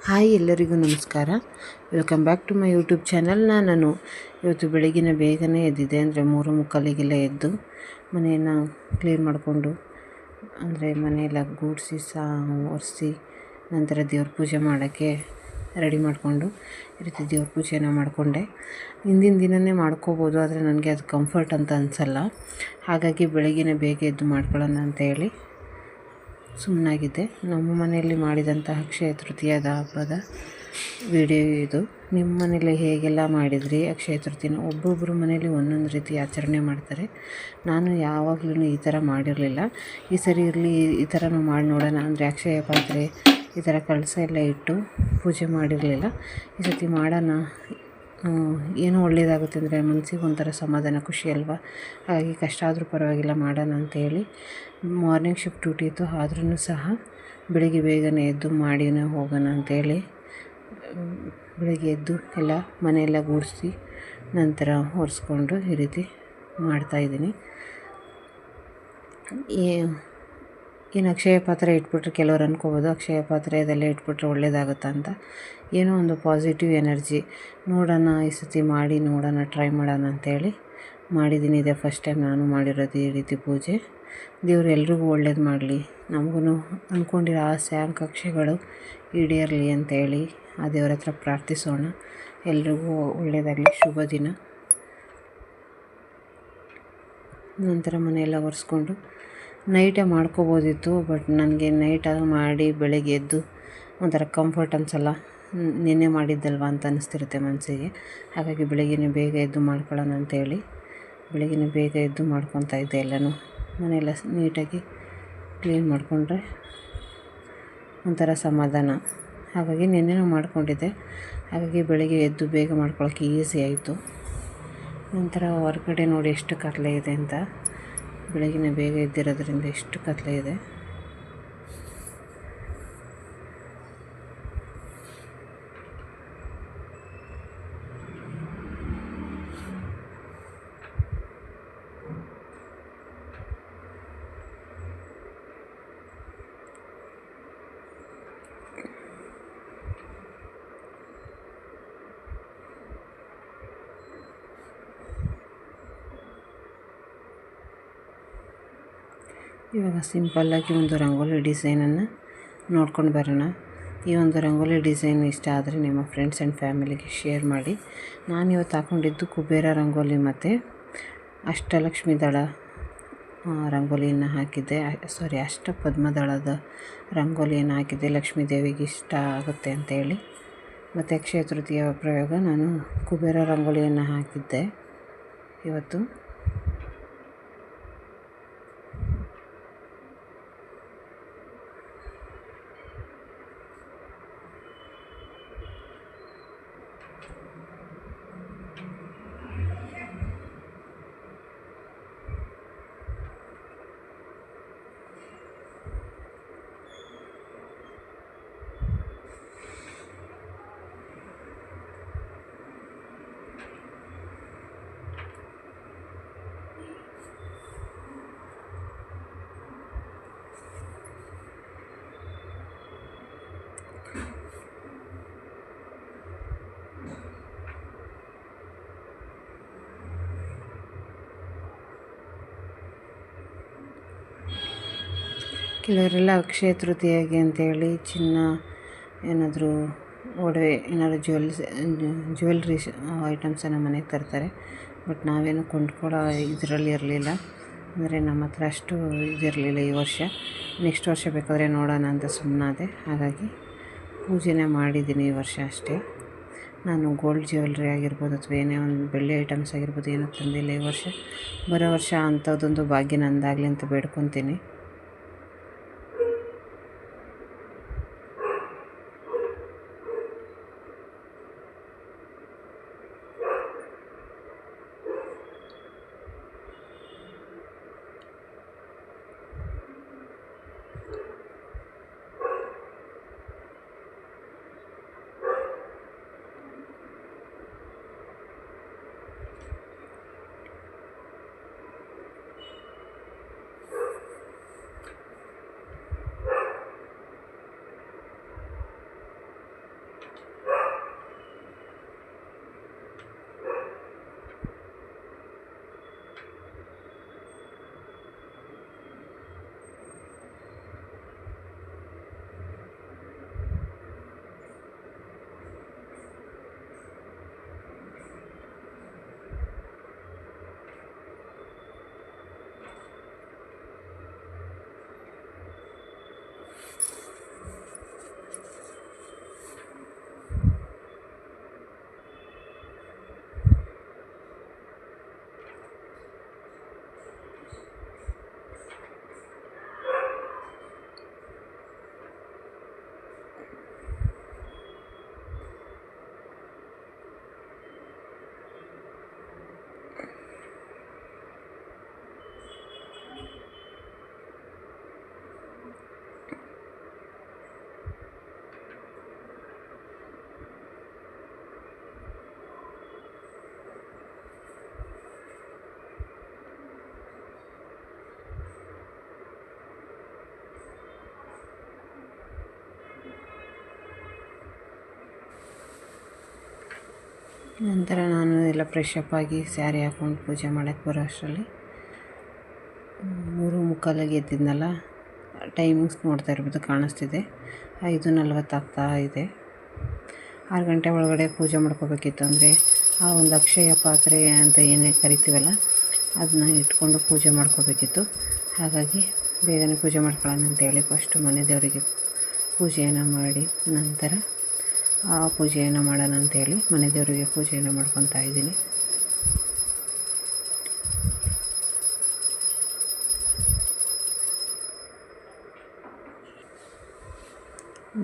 Hi, ಎಲ್ಲರಿಗೂ ನಮಸ್ಕಾರ. Welcome back to my YouTube channel. ನಾನು ಇವತ್ತು ಬೆಳಗಿನ ಬೇಗನೆ ಎದ್ದಿದ್ದೆ, ಅಂದರೆ 3:45ಗೆಲ್ಲ ಎದ್ದು ಮನೆಯನ್ನು ಕ್ಲೀನ್ ಮಾಡಿಕೊಂಡು, ಅಂದರೆ ಮನೆಯೆಲ್ಲ ಗೂಡಿಸಿ ಒರೆಸಿ ನಂತರ ದೇವ್ರ ಪೂಜೆ ಮಾಡೋಕ್ಕೆ ರೆಡಿ ಮಾಡಿಕೊಂಡು ಈ ರೀತಿ ದೇವ್ರ ಪೂಜೆನ ಮಾಡಿಕೊಂಡೆ. ಹಿಂದಿನ ದಿನವೇ ಮಾಡ್ಕೋಬೋದು, ಆದರೆ ನನಗೆ ಅದು ಕಂಫರ್ಟ್ ಅಂತ ಅನಿಸಲ್ಲ. ಹಾಗಾಗಿ ಬೆಳಗಿನ ಬೇಗ ಎದ್ದು ಮಾಡ್ಕೊಳ್ಳೋಣ ಅಂತೇಳಿ ಸುಮ್ಮನಾಗಿದ್ದೆ. ನಮ್ಮ ಮನೆಯಲ್ಲಿ ಮಾಡಿದಂಥ ಅಕ್ಷಯ ತೃತೀಯದ ಹಬ್ಬದ ವಿಡಿಯೋ ಇದು. ನಿಮ್ಮ ಮನೇಲಿ ಹೇಗೆಲ್ಲ ಮಾಡಿದ್ರಿ ಅಕ್ಷಯ ತೃತೀಯನ? ಒಬ್ಬೊಬ್ಬರು ಮನೇಲಿ ಒಂದೊಂದು ರೀತಿ ಆಚರಣೆ ಮಾಡ್ತಾರೆ. ನಾನು ಯಾವಾಗಲೂ ಈ ಥರ ಮಾಡಿರಲಿಲ್ಲ. ಈ ಸರಿ ಇರಲಿ, ಈ ಥರನೂ ಮಾಡಿ ನೋಡೋಣ ಅಂದರೆ ಅಕ್ಷಯ ಪಾತ್ರೆ ಈ ಥರ ಕಳಸ ಎಲ್ಲ ಇಟ್ಟು ಪೂಜೆ ಮಾಡಿರಲಿಲ್ಲ. ಈ ಸತಿ ಮಾಡೋಣ, ಏನೋ ಒಳ್ಳೆಯದಾಗುತ್ತೆ ಅಂದರೆ ಮನಸ್ಸಿಗೆ ಒಂಥರ ಸಮಾಧಾನ, ಖುಷಿ ಅಲ್ವಾ. ಹಾಗಾಗಿ ಕಷ್ಟ ಆದರೂ ಪರವಾಗಿಲ್ಲ ಮಾಡೋಣ ಅಂತೇಳಿ ಮಾರ್ನಿಂಗ್ ಶಿಫ್ಟ್ ಡ್ಯೂಟಿ ಇತ್ತು. ಆದ್ರೂ ಸಹ ಬೆಳಿಗ್ಗೆ ಬೇಗನೆ ಎದ್ದು ಮಾಡಿನೇ ಹೋಗೋಣ ಅಂತೇಳಿ ಬೆಳಿಗ್ಗೆ ಎದ್ದು ಎಲ್ಲ ಮನೆಯೆಲ್ಲ ಗುಡಿಸಿ ನಂತರ ಒರೆಸ್ಕೊಂಡು ಈ ರೀತಿ ಮಾಡ್ತಾಯಿದ್ದೀನಿ. ಏನು ಅಕ್ಷಯ ಪಾತ್ರೆ ಇಟ್ಬಿಟ್ರೆ ಕೆಲವ್ರು ಅಂದ್ಕೋಬೋದು ಅಕ್ಷಯ ಪಾತ್ರೆ ಅದೆಲ್ಲ ಇಟ್ಬಿಟ್ರೆ ಒಳ್ಳೆಯದಾಗುತ್ತಾ ಅಂತ. ಏನೋ ಒಂದು ಪಾಸಿಟಿವ್ ಎನರ್ಜಿ. ನೋಡೋಣ, ಈ ಸತಿ ಮಾಡಿ ನೋಡೋಣ, ಟ್ರೈ ಮಾಡೋಣ ಅಂತೇಳಿ ಮಾಡಿದ್ದೀನಿ. ಇದೇ ಫಸ್ಟ್ ಟೈಮ್ ನಾನು ಮಾಡಿರೋದು ಈ ರೀತಿ ಪೂಜೆ. ದೇವರು ಎಲ್ರಿಗೂ ಒಳ್ಳೇದು ಮಾಡಲಿ, ನಮಗೂ ಅಂದ್ಕೊಂಡಿರೋ ಆಸೆ ಆಕಾಂಕ್ಷೆಗಳು ಈಡೇರಲಿ ಅಂತೇಳಿ ಆ ದೇವರ ಹತ್ರ ಪ್ರಾರ್ಥಿಸೋಣ. ಎಲ್ರಿಗೂ ಒಳ್ಳೆಯದಾಗಲಿ, ಶುಭ ದಿನ. ನಂತರ ಮನೆಯೆಲ್ಲ ಒರೆಸ್ಕೊಂಡು ನೈಟೇ ಮಾಡ್ಕೋಬೋದಿತ್ತು, ಬಟ್ ನನಗೆ ನೈಟಾಗಿ ಮಾಡಿ ಬೆಳಗ್ಗೆ ಎದ್ದು ಒಂಥರ ಕಂಫರ್ಟ್ ಅನಿಸಲ್ಲ. ನಿನ್ನೆ ಮಾಡಿದ್ದಲ್ವ ಅಂತ ಅನ್ನಿಸ್ತಿರುತ್ತೆ ಮನಸ್ಸಿಗೆ. ಹಾಗಾಗಿ ಬೆಳಗ್ಗೆ ಬೇಗ ಎದ್ದು ಮಾಡ್ಕೊಳ್ಳೋಣ ಅಂತೇಳಿ ಬೆಳಗ್ಗೆ ಬೇಗ ಎದ್ದು ಮಾಡ್ಕೊತಾ ಇದ್ದೆ. ಎಲ್ಲನೂ ಮನೆಯೆಲ್ಲ ನೀಟಾಗಿ ಕ್ಲೀನ್ ಮಾಡಿಕೊಂಡ್ರೆ ಒಂಥರ ಸಮಾಧಾನ. ಹಾಗಾಗಿ ನಿನ್ನೆನೂ ಮಾಡ್ಕೊಂಡಿದ್ದೆ. ಹಾಗಾಗಿ ಬೆಳಗ್ಗೆ ಎದ್ದು ಬೇಗ ಮಾಡ್ಕೊಳ್ಳೋಕ್ಕೆ ಈಸಿ ಆಯಿತು. ನಂತರ ಹೊರಗಡೆ ನೋಡಿ ಎಷ್ಟು ಕತ್ಲೆ ಇದೆ ಅಂತ. ಬೆಳಗಿನ ಬೇಗ ಎದ್ದಿರೋದ್ರಿಂದ ಎಷ್ಟು ಕತ್ಲೆ ಇದೆ. ಇವಾಗ ಸಿಂಪಲ್ಲಾಗಿ ಒಂದು ರಂಗೋಲಿ ಡಿಸೈನನ್ನು ನೋಡ್ಕೊಂಡು ಬರೋಣ. ಈ ಒಂದು ರಂಗೋಲಿ ಡಿಸೈನ್ ಇಷ್ಟ ಆದರೆ ನಿಮ್ಮ ಫ್ರೆಂಡ್ಸ್ ಆ್ಯಂಡ್ ಫ್ಯಾಮಿಲಿಗೆ ಶೇರ್ ಮಾಡಿ. ನಾನಿವತ್ತು ಹಾಕ್ಕೊಂಡಿದ್ದು ಕುಬೇರ ರಂಗೋಲಿ ಮತ್ತು ಅಷ್ಟಲಕ್ಷ್ಮಿ ದಳ ರಂಗೋಲಿಯನ್ನು ಹಾಕಿದ್ದೆ. ಅಷ್ಟಪದ್ಮದಳದ ರಂಗೋಲಿಯನ್ನು ಹಾಕಿದ್ದೆ, ಲಕ್ಷ್ಮೀ ದೇವಿಗೆ ಇಷ್ಟ ಆಗುತ್ತೆ ಅಂತೇಳಿ. ಮತ್ತು ಅಕ್ಷಯ ತೃತೀಯ ಪ್ರಯೋಗ ನಾನು ಕುಬೇರ ರಂಗೋಲಿಯನ್ನು ಹಾಕಿದ್ದೆ ಇವತ್ತು. ಕೆಲವರೆಲ್ಲ ಅಕ್ಷಯ ತೃತೀಯಗೆ ಅಂತೇಳಿ ಚಿನ್ನ ಏನಾದರೂ ಒಡವೆ ಏನಾದರೂ ಜ್ಯುವೆಲ್ರಿ ಐಟಮ್ಸನ್ನು ಮನೆಗೆ ತರ್ತಾರೆ. ಬಟ್ ನಾವೇನು ಕೊಂಡ್ಕೊಳ್ಳೋ ಇದರಲ್ಲಿ ಇರಲಿಲ್ಲ, ಅಂದರೆ ನಮ್ಮ ಹತ್ರ ಅಷ್ಟು ಇದಿರಲಿಲ್ಲ ಈ ವರ್ಷ. ನೆಕ್ಸ್ಟ್ ವರ್ಷ ಬೇಕಾದರೆ ನೋಡೋಣ ಅಂತ ಸುಮ್ಮನಾದೆ. ಹಾಗಾಗಿ ಪೂಜೆನೇ ಮಾಡಿದ್ದೀನಿ ಈ ವರ್ಷ ಅಷ್ಟೇ. ನಾನು ಗೋಲ್ಡ್ ಜ್ಯುವೆಲ್ರಿ ಆಗಿರ್ಬೋದು ಅಥವಾ ಏನೇ ಒಂದು ಬೆಳ್ಳಿ ಐಟಮ್ಸ್ ಆಗಿರ್ಬೋದು ಏನೂ ತಂದಿಲ್ಲ ಈ ವರ್ಷ. ಬರೋ ವರ್ಷ ಅಂಥದ್ದೊಂದು ಭಾಗ್ಯ ನಂದಾಗಲಿ ಅಂತ ಬೇಡ್ಕೊತೀನಿ. ನಂತರ ನಾನು ಎಲ್ಲ ಫ್ರೆಶ್ ಅಪ್ ಆಗಿ ಸ್ಯಾರಿ ಹಾಕ್ಕೊಂಡು ಪೂಜೆ ಮಾಡೋಕ್ಕೆ ಬರೋ ಅಷ್ಟರಲ್ಲಿ 3:45 ಎದ್ದಿದ್ನಲ್ಲ. ಟೈಮಿಂಗ್ಸ್ ನೋಡ್ತಾ ಇರ್ಬೋದು, ಕಾಣಿಸ್ತಿದೆ 5:40 ಆಗ್ತಾ ಇದೆ. 6 ಗಂಟೆ ಒಳಗಡೆ ಪೂಜೆ ಮಾಡ್ಕೋಬೇಕಿತ್ತು. ಅಂದರೆ ಆ ಒಂದು ಅಕ್ಷಯ ಪಾತ್ರೆ ಅಂತ ಏನೇ ಕರಿತೀವಲ್ಲ ಅದನ್ನ ಇಟ್ಕೊಂಡು ಪೂಜೆ ಮಾಡ್ಕೋಬೇಕಿತ್ತು. ಹಾಗಾಗಿ ಬೇಗನೆ ಪೂಜೆ ಮಾಡ್ಕೊಳ್ಳೋಣ ಅಂತೇಳಿ ಫಸ್ಟು ಮನೆ ದೇವರಿಗೆ ಪೂಜೆಯನ್ನು ಮಾಡಿ ನಂತರ ಆ ಪೂಜೆಯನ್ನು ಮಾಡೋಣ ಅಂತೇಳಿ ಮನೆ ದೇವರಿಗೆ ಪೂಜೆಯನ್ನು ಮಾಡ್ಕೊತಾ ಇದ್ದೀನಿ.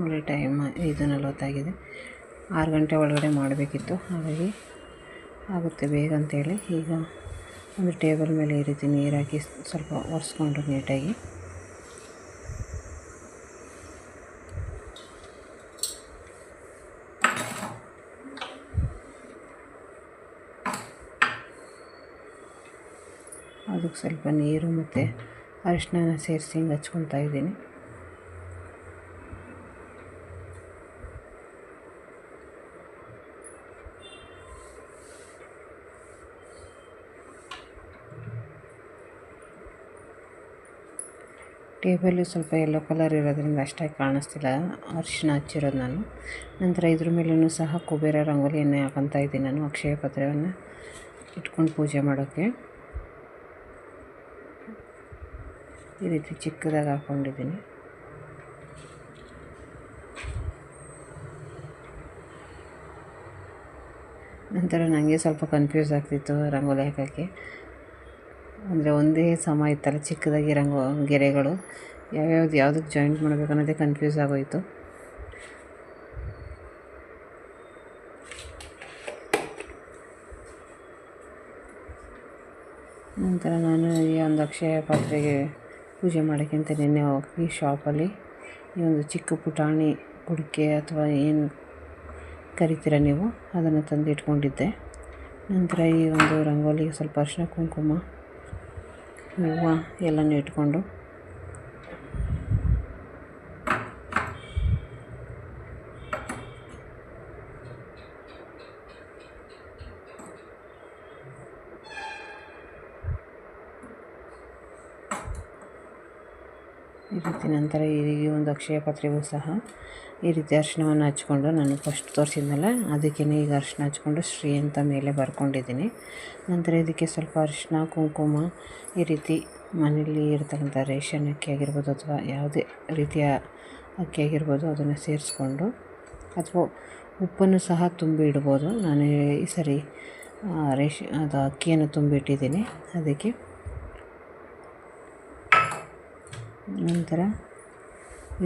ಒಳ್ಳೆ ಟೈಮ್ 5:40 ಆಗಿದೆ. 6 ಗಂಟೆ ಒಳಗಡೆ ಮಾಡಬೇಕಿತ್ತು. ಹಾಗಾಗಿ ಆಗುತ್ತೆ ಬೇಗ ಅಂತೇಳಿ ಈಗ ಒಂದು ಟೇಬಲ್ ಮೇಲೆ ಈ ರೀತಿ ನೀರು ಹಾಕಿ ಸ್ವಲ್ಪ ಒರೆಸ್ಕೊಂಡು ನೀಟಾಗಿ ಅದಕ್ಕೆ ಸ್ವಲ್ಪ ನೀರು ಮತ್ತು ಅರಿಶಿನ ಸೇರಿಸಿ ಹಿಂಗೆ ಹಚ್ಕೊತಾ ಇದ್ದೀನಿ. ಟೇಬಲು ಸ್ವಲ್ಪ ಯೆಲ್ಲೋ ಕಲರ್ ಇರೋದ್ರಿಂದ ಅಷ್ಟಾಗಿ ಕಾಣಿಸ್ತಿಲ್ಲ ಅರಿಶಿನ ಹಚ್ಚಿರೋದು ನಾನು. ನಂತರ ಇದ್ರ ಮೇಲೂ ಸಹ ಕುಬೇರ ರಂಗೋಲಿಯನ್ನೇ ಹಾಕೊತಾ ಇದ್ದೀನಿ ನಾನು ಅಕ್ಷಯ ಪಾತ್ರೆಯನ್ನು ಇಟ್ಕೊಂಡು ಪೂಜೆ ಮಾಡೋಕ್ಕೆ. ಈ ರೀತಿ ಚಿಕ್ಕದಾಗಿ ಹಾಕ್ಕೊಂಡಿದ್ದೀನಿ. ನಂತರ ನನಗೆ ಸ್ವಲ್ಪ ಕನ್ಫ್ಯೂಸ್ ಆಗ್ತಿತ್ತು ರಂಗೋಲಿ ಹಾಕೋಕ್ಕೆ. ಅಂದರೆ ಒಂದೇ ಸಮ ಇತ್ತಲ್ಲ ಚಿಕ್ಕದಾಗಿ ಗೆರೆಗಳು ಯಾವುದಕ್ಕೆ ಜಾಯಿಂಟ್ ಮಾಡಬೇಕು ಅನ್ನೋದೇ ಕನ್ಫ್ಯೂಸ್ ಆಗೋಯಿತು. ನಂತರ ನಾನು ಈ ಒಂದು ಅಕ್ಷಯ ಪಾತ್ರೆಗೆ ಪೂಜೆ ಮಾಡೋಕ್ಕಿಂತ ನಿನ್ನೆ ಹೋಗಿ ಶಾಪಲ್ಲಿ ಈ ಒಂದು ಚಿಕ್ಕ ಪುಟಾಣಿ ಕುಡಿಕೆ ಅಥವಾ ಏನು ಕರಿತೀರ ನೀವು ಅದನ್ನು ತಂದು ಇಟ್ಕೊಂಡಿದ್ದೆ. ನಂತರ ಈ ಒಂದು ರಂಗೋಲಿ ಸ್ವಲ್ಪ ಅರಿಶಿನ ಕುಂಕುಮ ಹೂವು ಎಲ್ಲನೂ ಇಟ್ಕೊಂಡು ಈ ರೀತಿ ನಂತರ ಈ ಒಂದು ಅಕ್ಷಯ ಪಾತ್ರೆಗೂ ಸಹ ಈ ರೀತಿ ಅರಿಶಿನವನ್ನು ಹಚ್ಕೊಂಡು ನಾನು ಫಸ್ಟ್ ತೋರಿಸಿದ್ನಲ್ಲ ಅದಕ್ಕೇ ಈಗ ಅರಿಶಿನ ಹಚ್ಕೊಂಡು ಶ್ರೀ ಅಂತ ಮೇಲೆ ಬರ್ಕೊಂಡಿದ್ದೀನಿ. ನಂತರ ಇದಕ್ಕೆ ಸ್ವಲ್ಪ ಅರಿಶಿನ ಕುಂಕುಮ ಈ ರೀತಿ ಮನೆಯಲ್ಲಿ ಇರ್ತಕ್ಕಂಥ ರೇಷನ್ ಅಕ್ಕಿ ಆಗಿರ್ಬೋದು ಅಥವಾ ಯಾವುದೇ ರೀತಿಯ ಅಕ್ಕಿ ಆಗಿರ್ಬೋದು ಅದನ್ನು ಸೇರಿಸ್ಕೊಂಡು ಅಥವಾ ಉಪ್ಪನ್ನು ಸಹ ತುಂಬಿ ಇಡ್ಬೋದು. ನಾನು ಈ ಸರಿ ಅದು ಅಕ್ಕಿಯನ್ನು ತುಂಬಿಟ್ಟಿದ್ದೀನಿ ಅದಕ್ಕೆ. ನಂತರ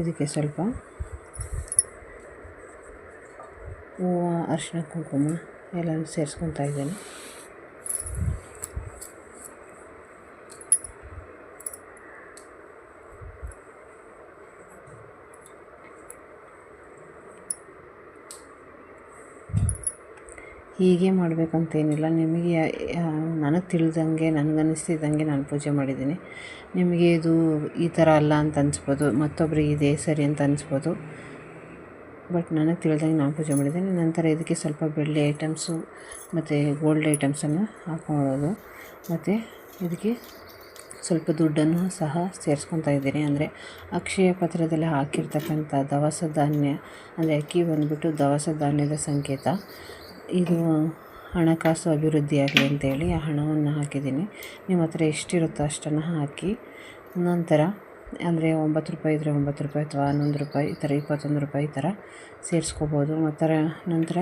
ಇದಕ್ಕೆ ಸ್ವಲ್ಪ ಹೂವು ಅರಿಶಿನ ಕುಂಕುಮ ಎಲ್ಲನೂ ಸೇರಿಸ್ಕೊತಾ ಇದ್ದೀನಿ. ಹೀಗೆ ಮಾಡಬೇಕಂತೇನಿಲ್ಲ, ನಿಮಗೆ ನನಗೆ ತಿಳಿದಂಗೆ ನನಗನ್ನಿಸ್ತಿದ್ದಂಗೆ ನಾನು ಪೂಜೆ ಮಾಡಿದ್ದೀನಿ. ನಿಮಗೆ ಇದು ಈ ಥರ ಅಲ್ಲ ಅಂತ ಅನಿಸ್ಬೋದು, ಮತ್ತೊಬ್ಬರಿಗೆ ಇದೇ ಸರಿ ಅಂತ ಅನಿಸ್ಬೋದು. ಬಟ್ ನನಗೆ ತಿಳಿದಂಗೆ ನಾನು ಪೂಜೆ ಮಾಡಿದ್ದೀನಿ. ನಂತರ ಇದಕ್ಕೆ ಸ್ವಲ್ಪ ಬೆಳ್ಳಿ ಐಟಮ್ಸು ಮತ್ತು ಗೋಲ್ಡ್ ಐಟಮ್ಸನ್ನು ಹಾಕ್ಕೊಳ್ಳೋದು ಮತ್ತು ಇದಕ್ಕೆ ಸ್ವಲ್ಪ ದುಡ್ಡನ್ನು ಸಹ ಸೇರಿಸ್ಕೊತಾ ಇದ್ದೀನಿ. ಅಂದರೆ ಅಕ್ಷಯ ಪಾತ್ರದಲ್ಲಿ ಹಾಕಿರ್ತಕ್ಕಂಥ ದವಸ ಧಾನ್ಯ ಅಂದರೆ ಅಕ್ಕಿ ಬಂದುಬಿಟ್ಟು ದವಸ ಧಾನ್ಯದ ಸಂಕೇತ. ಇದು ಹಣಕಾಸು ಅಭಿವೃದ್ಧಿ ಆಗಲಿ ಅಂತೇಳಿ ಆ ಹಣವನ್ನು ಹಾಕಿದ್ದೀನಿ. ನಿಮ್ಮ ಹತ್ರ ಎಷ್ಟಿರುತ್ತೋ ಅಷ್ಟನ್ನು ಹಾಕಿ ನಂತರ ಅಂದರೆ 9 ರೂಪಾಯಿ ಇದ್ದರೆ 9 ರೂಪಾಯಿ ಅಥವಾ 11 ರೂಪಾಯಿ ಈ ಥರ 21 ರೂಪಾಯಿ ಈ ಥರ ಸೇರಿಸ್ಕೋಬೋದು. ಮತ್ತು ನಂತರ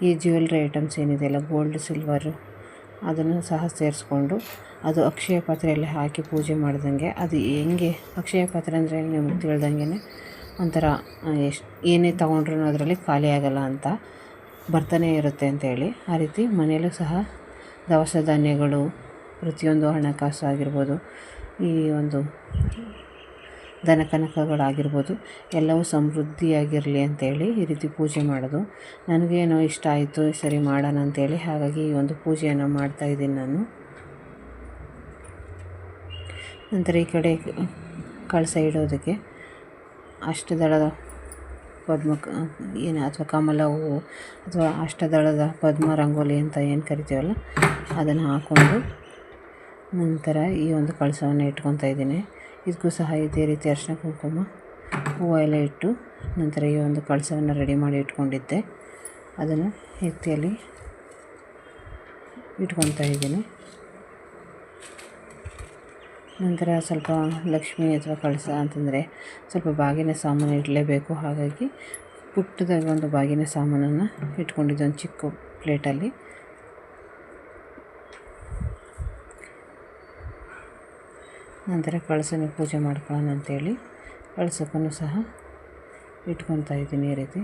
ಈ ಜ್ಯುವೆಲ್ರಿ ಐಟಮ್ಸ್ ಏನಿದೆಯಲ್ಲ ಗೋಲ್ಡ್ ಸಿಲ್ವರು ಅದನ್ನು ಸಹ ಸೇರಿಸ್ಕೊಂಡು ಅದು ಅಕ್ಷಯ ಪಾತ್ರೆಯಲ್ಲಿ ಹಾಕಿ ಪೂಜೆ ಮಾಡ್ದಂಗೆ. ಅದು ಹೆಂಗೆ ಅಕ್ಷಯ ಪಾತ್ರೆ ಅಂದರೆ ನಿಮಗೆ ತಿಳ್ದಂಗೆ ಒಂಥರ ಏನೇ ತೊಗೊಂಡ್ರೂ ಅದರಲ್ಲಿ ಖಾಲಿ ಆಗೋಲ್ಲ ಅಂತ ಬರ್ತಾನೆ ಇರುತ್ತೆ ಅಂತೇಳಿ ಆ ರೀತಿ ಮನೆಯಲ್ಲೂ ಸಹ ದವಸ ಧಾನ್ಯಗಳು ಪ್ರತಿಯೊಂದು ಹಣಕಾಸು ಆಗಿರ್ಬೋದು ಈ ಒಂದು ದನಕನಕಗಳಾಗಿರ್ಬೋದು ಎಲ್ಲವೂ ಸಮೃದ್ಧಿಯಾಗಿರಲಿ ಅಂತೇಳಿ ಈ ರೀತಿ ಪೂಜೆ ಮಾಡೋದು ನನಗೇನೋ ಇಷ್ಟ ಆಯಿತು. ಸರಿ ಮಾಡೋಣ ಅಂತೇಳಿ ಹಾಗಾಗಿ ಈ ಒಂದು ಪೂಜೆಯನ್ನು ಮಾಡ್ತಾಯಿದ್ದೀನಿ ನಾನು. ನಂತರ ಈ ಕಡೆ ಕಳಸ ಇಡೋದಕ್ಕೆ ಅಷ್ಟದಳದ ಪದ್ಮ ಏನು ಅಥವಾ ಕಮಲ ಹೂವು ಅಥವಾ ಅಷ್ಟದಳದ ಪದ್ಮ ರಂಗೋಲಿ ಅಂತ ಏನು ಕರಿತೀವಲ್ಲ ಅದನ್ನು ಹಾಕ್ಕೊಂಡು ನಂತರ ಈ ಒಂದು ಕಳಸವನ್ನು ಇಟ್ಕೊತಾ ಇದ್ದೀನಿ. ಇದಕ್ಕೂ ಸಹ ಇದೇ ರೀತಿ ಅರಿಶಿನ ಕುಂಕುಮ ಹೂವು ಎಲ್ಲ ಇಟ್ಟು ನಂತರ ಈ ಒಂದು ಕಳಸವನ್ನು ರೆಡಿ ಮಾಡಿ ಇಟ್ಕೊಂಡಿದ್ದೆ, ಅದನ್ನು ಎತ್ತಿಯಲ್ಲಿ ಇಟ್ಕೊತಾ ಇದ್ದೀನಿ. ನಂತರ ಸ್ವಲ್ಪ ಲಕ್ಷ್ಮಿ ಅಥವಾ ಕಳಸ ಅಂತಂದರೆ ಸ್ವಲ್ಪ ಬಾಗಿನ ಸಾಮಾನು ಇಡಲೇಬೇಕು. ಹಾಗಾಗಿ ಪುಟ್ಟದಾಗಿ ಒಂದು ಬಾಗಿನ ಸಾಮಾನನ್ನು ಇಟ್ಕೊಂಡಿದ್ದೆ ಒಂದು ಚಿಕ್ಕ ಪ್ಲೇಟಲ್ಲಿ. ನಂತರ ಕಳಸನ ಪೂಜೆ ಮಾಡ್ಕೊಳ್ಳೋಣ ಅಂಥೇಳಿ ಕಳಸಕ್ಕೂ ಸಹ ಇಟ್ಕೊತಾ ಇದ್ದೀನಿ ಈ ರೀತಿ.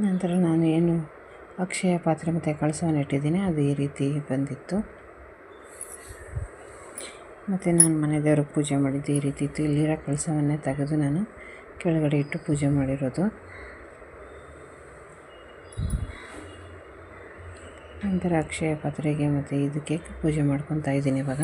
ನಂತರ ನಾನು ಏನು ಅಕ್ಷಯ ಪಾತ್ರೆ ಮತ್ತು ಕಳಸವನ್ನು ಇಟ್ಟಿದ್ದೀನಿ ಅದು ಈ ರೀತಿ ಬಂದಿತ್ತು. ಮತ್ತು ನಾನು ಮನೆ ದೇವ್ರಿಗೆ ಪೂಜೆ ಮಾಡಿದ್ದು ಈ ರೀತಿ ಇತ್ತು. ಇಲ್ಲಿರೋ ಕಳಸವನ್ನೇ ತೆಗೆದು ನಾನು ಕೆಳಗಡೆ ಇಟ್ಟು ಪೂಜೆ ಮಾಡಿರೋದು. ನಂತರ ಅಕ್ಷಯ ಪಾತ್ರೆಗೆ ಮತ್ತು ಇದಕ್ಕೆ ಪೂಜೆ ಮಾಡ್ಕೊತಾ ಇದ್ದೀನಿ ಇವಾಗ.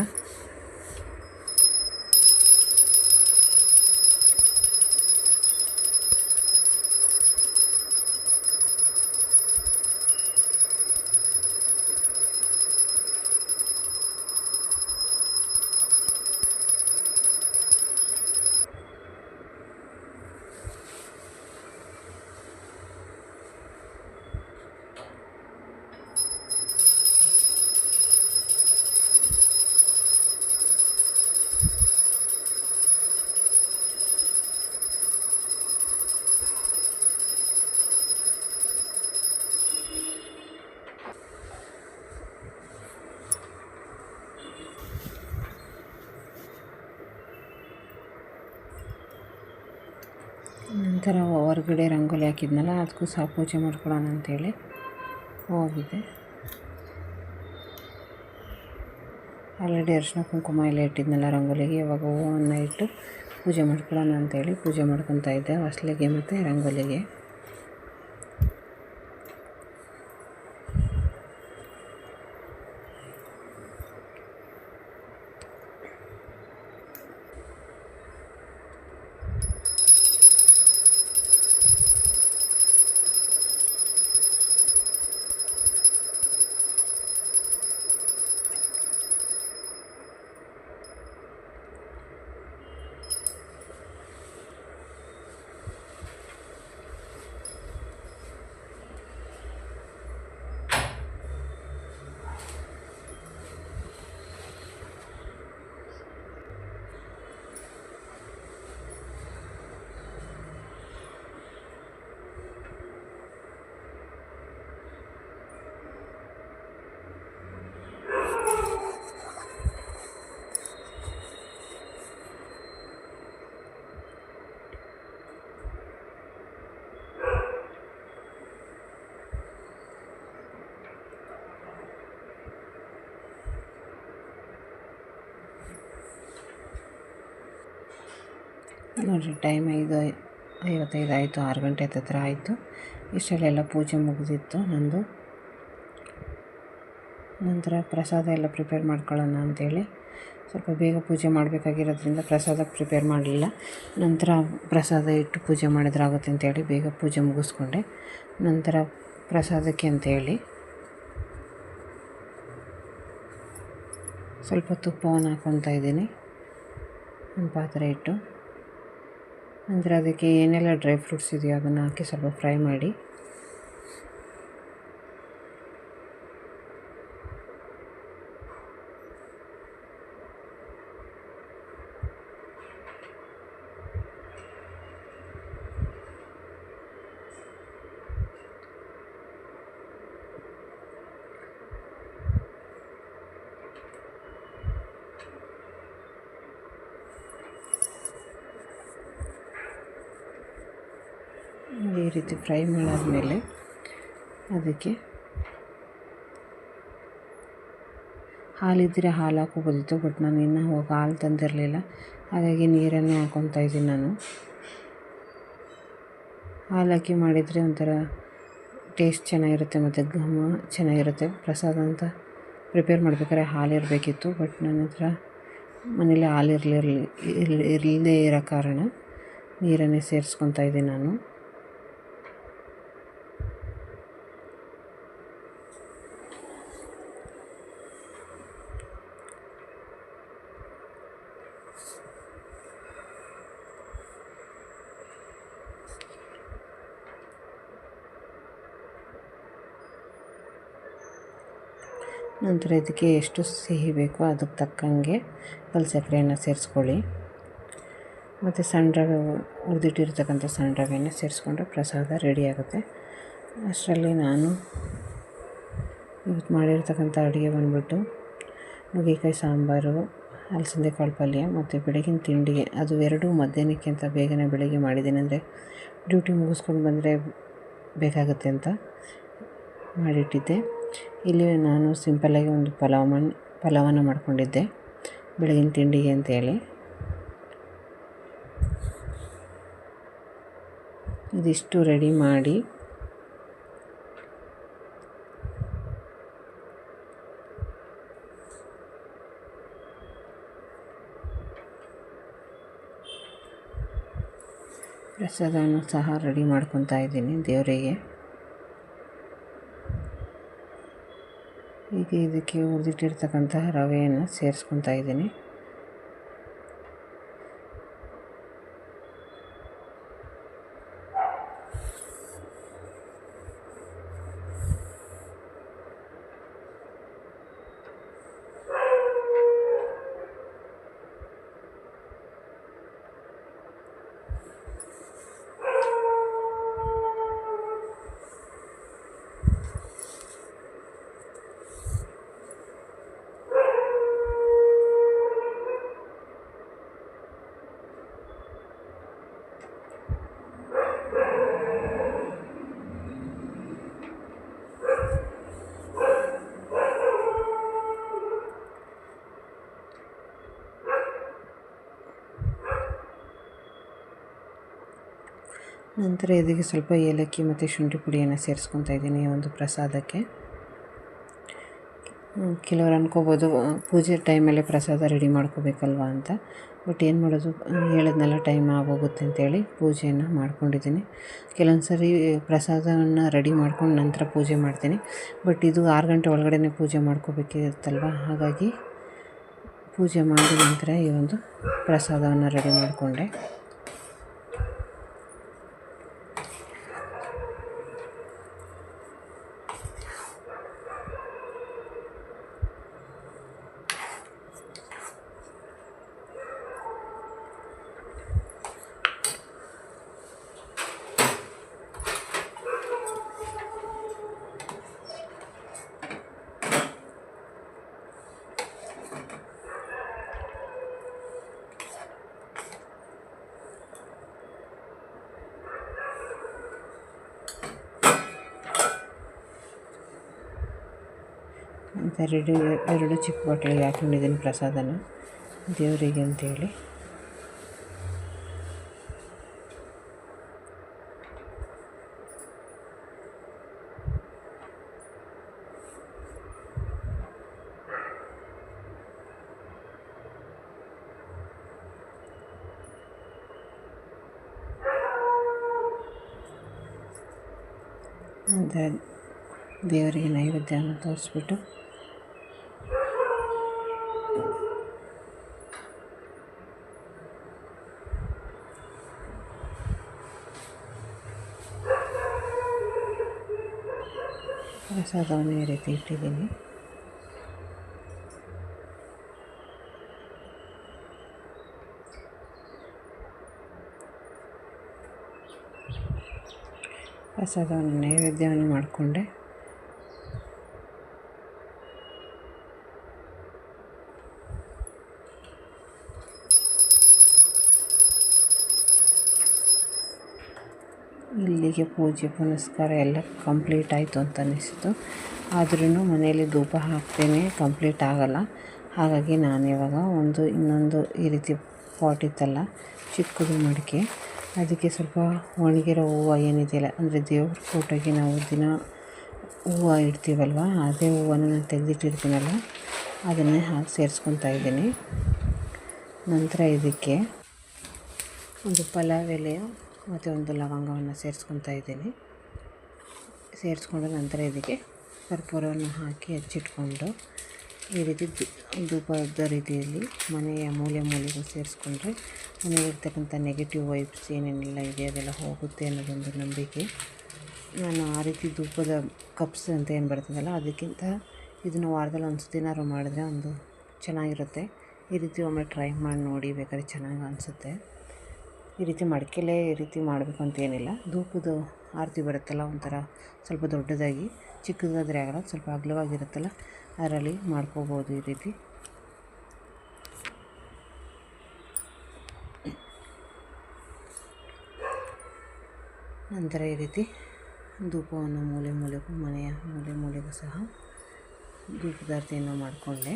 ನಂತರ ಹೊರಗಡೆ ರಂಗೋಲಿ ಹಾಕಿದ್ನಲ್ಲ ಅದಕ್ಕೂ ಸಹ ಪೂಜೆ ಮಾಡ್ಕೊಳ್ಳೋಣ ಅಂಥೇಳಿ ಹೋಗಿದ್ದೆ. ಆಲ್ರೆಡಿ ಅರಿಶಿನ ಕುಂಕುಮ ಎಲ್ಲ ಇಟ್ಟಿದ್ನಲ್ಲ ರಂಗೋಲಿಗೆ, ಇವಾಗ ಹೂವನ್ನು ಇಟ್ಟು ಪೂಜೆ ಮಾಡ್ಕೊಳ್ಳೋಣ ಅಂಥೇಳಿ ಪೂಜೆ ಮಾಡ್ಕೊತಾ ಇದ್ದೆ ಹೊಸಲಿಗೆ ಮತ್ತು ರಂಗೋಲಿಗೆ. ನೋಡಿರಿ ಟೈಮ್ 5:55 ಆಯಿತು, 6 ಗಂಟೆ ಹತ್ತಿರ ಆಯಿತು. ಇಷ್ಟರಲ್ಲೆಲ್ಲ ಪೂಜೆ ಮುಗಿದಿತ್ತು ನಂದು. ನಂತರ ಪ್ರಸಾದ ಎಲ್ಲ ಪ್ರಿಪೇರ್ ಮಾಡ್ಕೊಳ್ಳೋಣ ಅಂಥೇಳಿ ಸ್ವಲ್ಪ ಬೇಗ ಪೂಜೆ ಮಾಡಬೇಕಾಗಿರೋದ್ರಿಂದ ಪ್ರಸಾದ ಪ್ರಿಪೇರ್ ಮಾಡಲಿಲ್ಲ. ನಂತರ ಪ್ರಸಾದ ಇಟ್ಟು ಪೂಜೆ ಮಾಡಿದ್ರೆ ಆಗುತ್ತೆ ಅಂತೇಳಿ ಬೇಗ ಪೂಜೆ ಮುಗಿಸ್ಕೊಂಡೆ. ನಂತರ ಪ್ರಸಾದಕ್ಕೆ ಅಂತೇಳಿ ಸ್ವಲ್ಪ ತುಪ್ಪವನ್ನು ಹಾಕ್ಕೊತಾ ಇದ್ದೀನಿ ಒಂದು ಪಾತ್ರೆ ಇಟ್ಟು. ನಂತರ ಅದಕ್ಕೆ ಏನೆಲ್ಲ ಡ್ರೈ ಫ್ರೂಟ್ಸ್ ಇದೆಯೋ ಅದನ್ನು ಹಾಕಿ ಸ್ವಲ್ಪ ಫ್ರೈ ಮಾಡಿ ಈ ರೀತಿ ಫ್ರೈ ಮಾಡಾದಮೇಲೆ ಅದಕ್ಕೆ ಹಾಲಿದ್ದರೆ ಹಾಲು ಹಾಕೋಬೋದಿತ್ತು, ಬಟ್ ನಾನು ಇನ್ನೂ ಹೋಗಿ ಹಾಲು ತಂದಿರಲಿಲ್ಲ, ಹಾಗಾಗಿ ನೀರನ್ನು ಹಾಕ್ಕೊತಾ ಇದ್ದೀನಿ ನಾನು. ಹಾಲು ಹಾಕಿ ಮಾಡಿದರೆ ಒಂಥರ ಟೇಸ್ಟ್ ಚೆನ್ನಾಗಿರುತ್ತೆ ಮತ್ತು ಘಮ ಚೆನ್ನಾಗಿರುತ್ತೆ. ಪ್ರಸಾದ ಅಂತ ಪ್ರಿಪೇರ್ ಮಾಡ್ಬೇಕಾದ್ರೆ ಹಾಲಿರಬೇಕಿತ್ತು, ಬಟ್ ನನ್ನ ಹತ್ರ ಮನೇಲಿ ಹಾಲು ಇರಲಿಲ್ಲದೇ ಇರೋ ಕಾರಣ ನೀರನ್ನೇ ಸೇರಿಸ್ಕೊತಾ ಇದ್ದೀನಿ ನಾನು. ನಂತರ ಇದಕ್ಕೆ ಎಷ್ಟು ಸಿಹಿ ಬೇಕೋ ಅದಕ್ಕೆ ತಕ್ಕಂಗೆ ಕಲ್ಲು ಸಕ್ಕರೆಯನ್ನು ಸೇರಿಸ್ಕೊಳ್ಳಿ ಮತ್ತು ಸಣ್ಣ ರವೆ, ಹುರಿದಿಟ್ಟಿರ್ತಕ್ಕಂಥ ಸಣ್ಣ ರವೆಯನ್ನು ಸೇರಿಸ್ಕೊಂಡ್ರೆ ಪ್ರಸಾದ ರೆಡಿ ಆಗುತ್ತೆ. ಅಷ್ಟರಲ್ಲಿ ನಾನು ಇವತ್ತು ಮಾಡಿರ್ತಕ್ಕಂಥ ಅಡುಗೆ ಬಂದ್ಬಿಟ್ಟು ನುಗ್ಗೆಕಾಯಿ ಸಾಂಬಾರು, ಅಲಸಂದೆ ಕಾಳು ಪಲ್ಯ ಮತ್ತು ಬೆಳಗಿನ ತಿಂಡಿಗೆ, ಅದು ಎರಡೂ ಮಧ್ಯಾಹ್ನಕ್ಕೆ ಅಂತ ಬೇಗನೆ ಬೆಳಗ್ಗೆ ಮಾಡಿದ್ದೀನಿ. ಅಂದರೆ ಡ್ಯೂಟಿ ಮುಗಿಸ್ಕೊಂಡು ಬಂದರೆ ಬೇಕಾಗುತ್ತೆ ಅಂತ ಮಾಡಿಟ್ಟಿದ್ದೆ. ಇಲ್ಲಿ ನಾನು ಸಿಂಪಲ್ಲಾಗಿ ಒಂದು ಪಲಾವನ್ನು ಮಾಡ್ಕೊಂಡಿದ್ದೆ ಬೆಳಗಿನ ತಿಂಡಿಗೆ ಅಂತೇಳಿ. ಇದಿಷ್ಟು ರೆಡಿ ಮಾಡಿ ಪ್ರಸಾದವನ್ನು ಸಹ ರೆಡಿ ಮಾಡ್ಕೊತಾ ಇದ್ದೀನಿ ದೇವರಿಗೆ. ಈಗ ಇದಕ್ಕೆ ಹುರಿದಿಟ್ಟಿರ್ತಕ್ಕಂತಹ ರವೆಯನ್ನು ಸೇರಿಸ್ಕೊತಾ ಇದ್ದೀನಿ. ನಂತರ ಇದಕ್ಕೆ ಸ್ವಲ್ಪ ಏಲಕ್ಕಿ ಮತ್ತು ಶುಂಠಿ ಪುಡಿಯನ್ನು ಸೇರಿಸ್ಕೊತಾ ಇದ್ದೀನಿ ಒಂದು ಪ್ರಸಾದಕ್ಕೆ. ಕೆಲವರು ಅನ್ಕೋಬೋದು ಪೂಜೆ ಟೈಮಲ್ಲೇ ಪ್ರಸಾದ ರೆಡಿ ಮಾಡ್ಕೋಬೇಕಲ್ವ ಅಂತ, ಬಟ್ ಏನು ಮಾಡೋದು, ಹೇಳಿದ್ನೆಲ್ಲ ಟೈಮ್ ಆಗೋಗುತ್ತೆ ಅಂತೇಳಿ ಪೂಜೆಯನ್ನು ಮಾಡ್ಕೊಂಡಿದ್ದೀನಿ. ಕೆಲವೊಂದು ಸರಿ ಪ್ರಸಾದವನ್ನು ರೆಡಿ ಮಾಡ್ಕೊಂಡು ನಂತರ ಪೂಜೆ ಮಾಡ್ತೀನಿ, ಬಟ್ ಇದು 6 ಗಂಟೆ ಒಳಗಡೆ ಪೂಜೆ ಮಾಡ್ಕೋಬೇಕಿರುತ್ತಲ್ವ, ಹಾಗಾಗಿ ಪೂಜೆ ಮಾಡಿದ ನಂತರ ಈ ಒಂದು ಪ್ರಸಾದವನ್ನು ರೆಡಿ ಮಾಡಿಕೊಂಡೆ. ಅಂತ ಎರಡು ಚಿಕ್ಕ ಬಾಟ್ಲಿಗೆ ಹಾಕ್ಕೊಂಡಿದ್ದೀನಿ ಪ್ರಸಾದನ ದೇವರಿಗೆ ಅಂತೇಳಿ. ಅಂದರೆ ದೇವರಿಗೆ ನೈವೇದ್ಯವನ್ನು ತೋರಿಸ್ಬಿಟ್ಟು ಪ್ರಸಾದವನ್ನು ಈ ರೀತಿ ಇಟ್ಟಿದ್ದೀನಿ. ಪ್ರಸಾದವನ್ನು ನೈವೇದ್ಯವನ್ನು ಮಾಡಿಕೊಂಡೆ. ಇಲ್ಲಿಗೆ ಪೂಜೆ ಪುನಸ್ಕಾರ ಎಲ್ಲ ಕಂಪ್ಲೀಟ್ ಆಯಿತು ಅಂತ ಅನ್ನಿಸ್ತು. ಆದ್ರೂ ಮನೆಯಲ್ಲಿ ಧೂಪ ಹಾಕ್ತೇನೆ ಕಂಪ್ಲೀಟ್ ಆಗಲ್ಲ. ಹಾಗಾಗಿ ನಾನು ಇವಾಗ ಇನ್ನೊಂದು ಈ ರೀತಿ ಪಾಟ್ ಇತ್ತಲ್ಲ, ಚಿಕ್ಕದು ಮಡಿಕೆ, ಅದಕ್ಕೆ ಸ್ವಲ್ಪ ಒಣಗಿರೋ ಹೂವು ಏನಿದೆಯಲ್ಲ, ಅಂದರೆ ದೇವ್ರ ಫೋಟೋಗೆ ನಾವು ದಿನ ಹೂವು ಇಡ್ತೀವಲ್ವ, ಅದೇ ಹೂವನ್ನು ನಾನು ತೆಗೆದಿಟ್ಟಿರ್ತೀನಲ್ಲ, ಅದನ್ನೇ ಹಾಕಿ ಸೇರಿಸ್ಕೊತಾ ಇದ್ದೀನಿ. ನಂತರ ಇದಕ್ಕೆ ಒಂದು ಪಲಾವ್ ಎಲೆಯ ಮತ್ತು ಒಂದು ಲವಂಗವನ್ನು ಸೇರಿಸ್ಕೊತಾ ಇದ್ದೀನಿ. ಸೇರಿಸ್ಕೊಂಡು ನಂತರ ಇದಕ್ಕೆ ಕರ್ಪೂರವನ್ನು ಹಾಕಿ ಹಚ್ಚಿಟ್ಕೊಂಡು ಈ ರೀತಿ ಧೂಪದ ರೀತಿಯಲ್ಲಿ ಮನೆಯ ಮೂಲೆಗೂ ಸೇರಿಸ್ಕೊಂಡ್ರೆ ಮನೆಯಲ್ಲಿರ್ತಕ್ಕಂಥ ನೆಗೆಟಿವ್ ವೈಬ್ಸ್ ಏನೇನೆಲ್ಲ ಇದೆ ಅದೆಲ್ಲ ಹೋಗುತ್ತೆ ಅನ್ನೋದೊಂದು ನಂಬಿಕೆ. ನಾನು ಆ ರೀತಿ ಧೂಪದ ಕಪ್ಸ್ ಅಂತ ಏನು ಬರ್ತದಲ್ಲ, ಅದಕ್ಕಿಂತ ಇದನ್ನು ವಾರದಲ್ಲಿ ಒಂದು ದಿನಾರು ಮಾಡಿದ್ರೆ ಒಂದು ಚೆನ್ನಾಗಿರುತ್ತೆ. ಈ ರೀತಿ ಒಮ್ಮೆ ಟ್ರೈ ಮಾಡಿ ನೋಡಿ, ಬೇಕಾದ್ರೆ ಚೆನ್ನಾಗಿ ಅನಿಸುತ್ತೆ. ಈ ರೀತಿ ಮಡಿಕೆಲೇ ಈ ರೀತಿ ಮಾಡಬೇಕು ಅಂತ ಏನಿಲ್ಲ. ಧೂಪದ ಆರತಿ ಬರುತ್ತಲ್ಲ, ಒಂಥರ ಸ್ವಲ್ಪ ದೊಡ್ಡದಾಗಿ, ಚಿಕ್ಕದಾದರೆ ಆಗಲ್ಲ, ಸ್ವಲ್ಪ ಅಗಲವಾಗಿರುತ್ತಲ್ಲ, ಅದರಲ್ಲಿ ಮಾಡ್ಕೋಬೋದು ಈ ರೀತಿ. ನಂತರ ಈ ರೀತಿ ಧೂಪವನ್ನು ಮೂಲೆಗೂ ಮನೆಯ ಮೂಲೆಗೂ ಸಹ ಧೂಪದಾರತಿಯನ್ನು ಮಾಡಿಕೊಂಡೆ.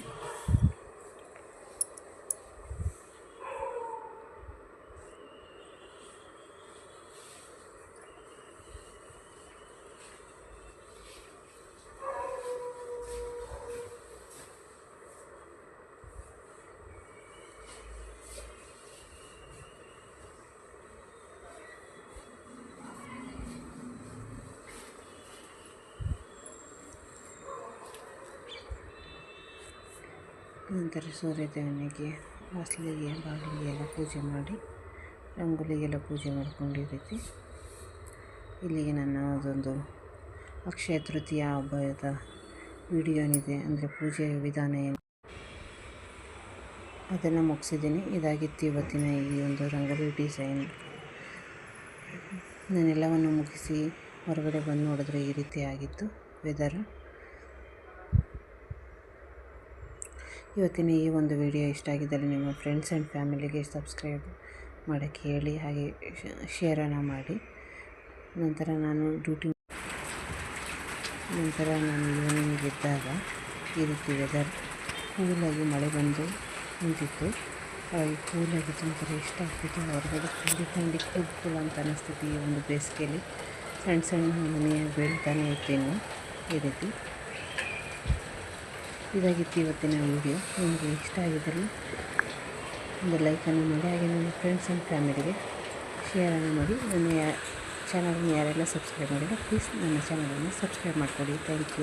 ನಂತರ ಸೂರ್ಯದೇವನಿಗೆ ವಾಸಲಿಗೆ ಬಾಗಿಲಿಗೆ ಎಲ್ಲ ಪೂಜೆ ಮಾಡಿ, ರಂಗೋಲಿಗೆಲ್ಲ ಪೂಜೆ ಮಾಡ್ಕೊಂಡು ಈ ರೀತಿ ಇಲ್ಲಿಗೆ ನನ್ನ ಅದೊಂದು ಅಕ್ಷಯ ತೃತೀಯ ಹಬ್ಬದ ವಿಡಿಯೋ ಏನಿದೆ, ಅಂದರೆ ಪೂಜೆಯ ವಿಧಾನ ಏನು, ಅದನ್ನು ಮುಗಿಸಿದ್ದೀನಿ. ಇದಾಗಿತ್ತು ಇವತ್ತಿನ ಈ ಒಂದು ರಂಗೋಲಿ ಡಿಸೈನ್. ನಾನೆಲ್ಲವನ್ನು ಮುಗಿಸಿ ಹೊರಗಡೆ ಬಂದು ನೋಡಿದ್ರೆ ಈ ರೀತಿ ಆಗಿತ್ತು ವೆದರ್. ಇವತ್ತಿನ ಈ ಒಂದು ವಿಡಿಯೋ ಇಷ್ಟ ಆಗಿದ್ದರೆ ನಿಮ್ಮ ಫ್ರೆಂಡ್ಸ್ ಆ್ಯಂಡ್ ಫ್ಯಾಮಿಲಿಗೆ ಸಬ್ಸ್ಕ್ರೈಬ್ ಮಾಡೋಕ್ಕೆ ಹೇಳಿ, ಹಾಗೆ ಶೇರನ್ನು ಮಾಡಿ. ನಂತರ ನಾನು ಈವ್ನಿಂಗ್ ಇದ್ದಾಗ ಈ ರೀತಿ ವೆದರ್ ಕೂಲಾಗಿ ಮಳೆ ಬಂದು ನಿಂತಿತ್ತು. ಹಾಗೆ ಕೂಲಾಗಿತ್ತು, ಒಂಥರ ಇಷ್ಟ ಆಗ್ತಿತ್ತು. ಹೊರಗಡೆ ಕೂಲ್ ಅಂತ ಅನ್ನಿಸ್ತಿತ್ತು. ಈ ಒಂದು ಬೇಸಿಗೆಯಲ್ಲಿ ಸಣ್ಣ ಮನೆಯ ಬೆಳಿತಾನೆ ಇರ್ತೀನಿ ಈ ರೀತಿ. ಇದಾಗಿತ್ತು ಇವತ್ತಿನ ವಿಡಿಯೋ. ನಿಮಗೆ ಇಷ್ಟ ಆಗಿದ್ದಲ್ಲಿ ಒಂದು ಲೈಕನ್ನು ಮಾಡಿ, ಹಾಗೆ ನನ್ನ ಫ್ರೆಂಡ್ಸ್ ಆ್ಯಂಡ್ ಫ್ಯಾಮಿಲಿಗೆ ಶೇರನ್ನು ಮಾಡಿ. ನನ್ನ ಚಾನಲನ್ನು ಯಾರೆಲ್ಲ ಸಬ್ಸ್ಕ್ರೈಬ್ ಮಾಡಿಲ್ಲ, ಪ್ಲೀಸ್ ನನ್ನ ಚಾನಲನ್ನು ಸಬ್ಸ್ಕ್ರೈಬ್ ಮಾಡಿಕೊಡಿ. Thank you.